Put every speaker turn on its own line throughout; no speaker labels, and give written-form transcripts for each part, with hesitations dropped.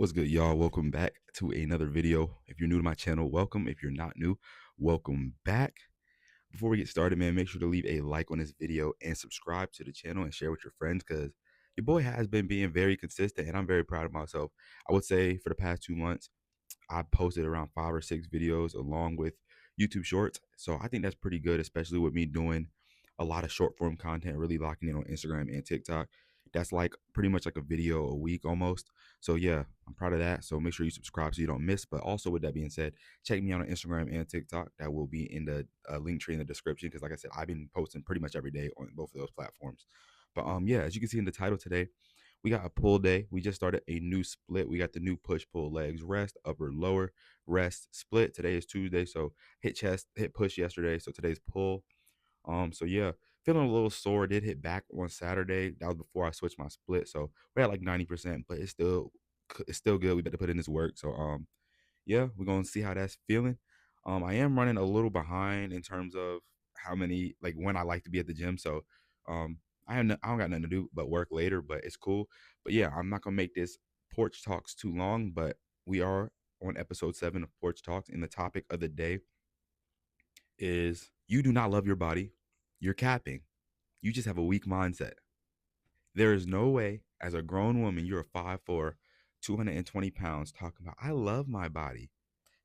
What's good, y'all? Welcome back to another video. If you're new to my channel, welcome. If you're not new, welcome back. Before we get started, man, make sure to leave a like on this video and subscribe to the channel and share with your friends because your boy has been being very consistent and I'm very proud of myself. I would say for the past 2 months, I posted around 5 or 6 videos along with YouTube shorts. So I think that's pretty good, especially with me doing a lot of short form content, really locking in on Instagram and TikTok. That's like pretty much like a video a week almost. So yeah, I'm proud of that. So make sure you subscribe so you don't miss. But also with that being said, check me out on Instagram and TikTok. That will be in the link tree in the description because like I said, I've been posting pretty much every day on both of those platforms. But yeah, as you can see in the title today, we got a pull day. We just started a new split. We got the new push pull legs rest, upper lower rest split. Today is Tuesday, so hit chest, hit push yesterday. So today's pull. So yeah, feeling a little sore. Did hit back on Saturday. That was before I switched my split. So we're at like 90%, but it's still good. We better put in this work. So yeah, we're gonna see how that's feeling. I am running a little behind in terms of how many like when I like to be at the gym. So I don't got nothing to do but work later, but it's cool. But yeah, I'm not gonna make this porch talks too long, but we are on episode 7 of Porch Talks, and the topic of the day is you do not love your body, you're capping. You just have a weak mindset. There is no way as a grown woman, you're a 5'4", 220 pounds, talking about I love my body.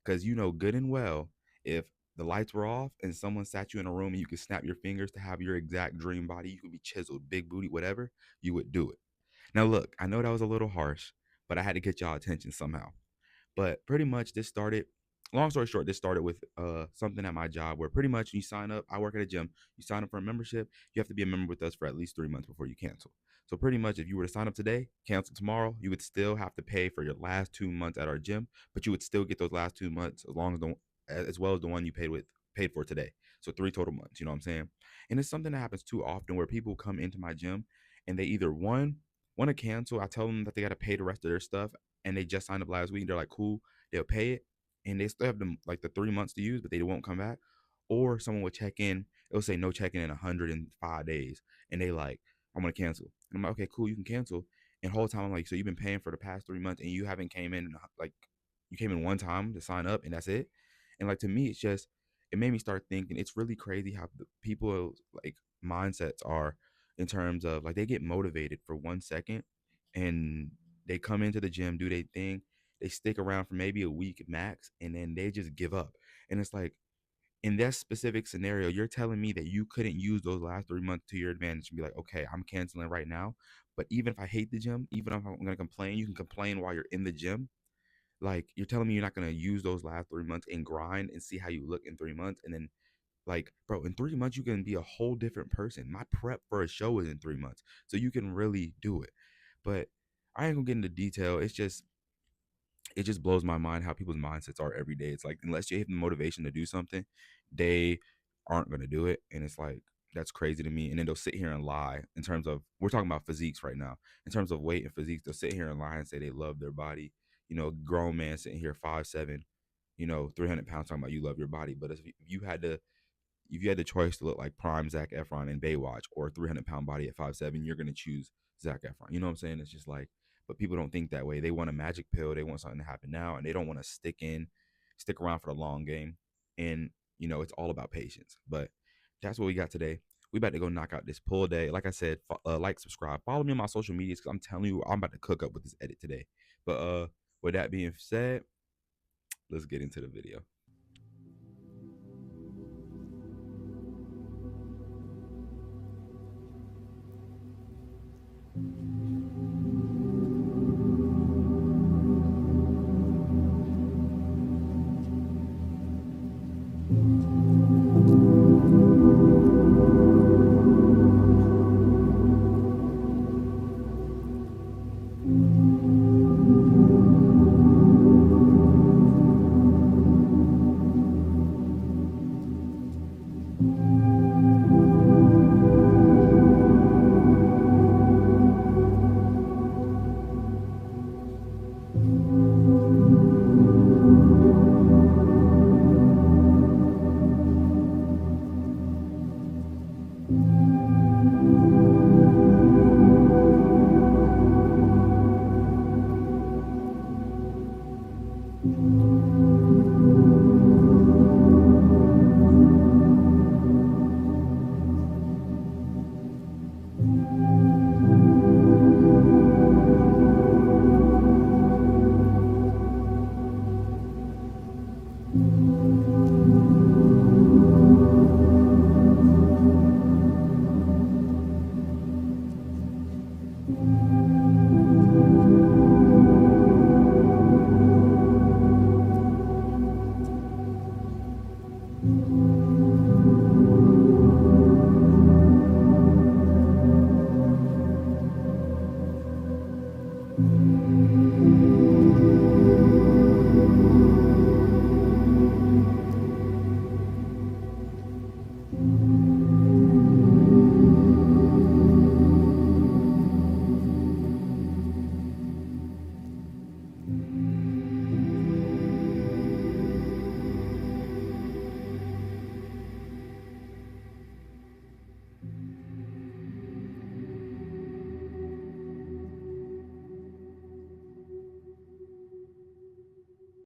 Because you know good and well, if the lights were off and someone sat you in a room and you could snap your fingers to have your exact dream body, you could be chiseled, big booty, whatever, you would do it. Now, look, I know that was a little harsh, but I had to get y'all attention somehow. But pretty much this started, long story short, this started with something at my job where pretty much you sign up. I work at a gym. You sign up for a membership. You have to be a member with us for at least 3 months before you cancel. So pretty much if you were to sign up today, cancel tomorrow, you would still have to pay for your last 2 months at our gym, but you would still get those last 2 months as well as the one you paid for today. So 3 total months, you know what I'm saying? And it's something that happens too often where people come into my gym and they either want to cancel. I tell them that they got to pay the rest of their stuff and they just signed up last week. They're like, cool, they'll pay it, and they still have them like the 3 months to use, but they won't come back. Or someone will check in, it'll say no check in 105 days, and they like, I'm gonna cancel. And I'm like, okay, cool, you can cancel. And the whole time I'm like, so you've been paying for the past 3 months, and you haven't came in like you came in one time to sign up, and that's it. And like to me, it's just it made me start thinking it's really crazy how the people like mindsets are in terms of like they get motivated for 1 second and they come into the gym, do their thing, they stick around for maybe a week max, and then they just give up. And it's like, in that specific scenario, you're telling me that you couldn't use those last 3 months to your advantage and be like, okay, I'm canceling right now. But even if I hate the gym, even if I'm going to complain, you can complain while you're in the gym. Like, you're telling me you're not going to use those last 3 months and grind and see how you look in 3 months. And then, like, bro, in 3 months, you can be a whole different person. My prep for a show is in 3 months. So you can really do it. But I ain't going to get into detail. It just blows my mind how people's mindsets are every day. It's like unless you have the motivation to do something, they aren't going to do it, and it's like that's crazy to me. And then they'll sit here and lie in terms of we're talking about physiques right now. In terms of weight and physiques, they'll sit here and lie and say they love their body. You know, grown man sitting here 5'7", 300 pounds talking about you love your body. But if you had the choice to look like prime Zac Efron in Baywatch or a 300-pound body at 5'7", you're gonna choose Zac Efron. You know what I'm saying? It's just like, but people don't think that way. They want a magic pill. They want something to happen now, and they don't want to stick around for the long game. And it's all about patience. But that's what we got today. We about to go knock out this pull day. Like I said, like, subscribe, follow me on my social medias because I'm telling you, I'm about to cook up with this edit today. But with that being said, let's get into the video.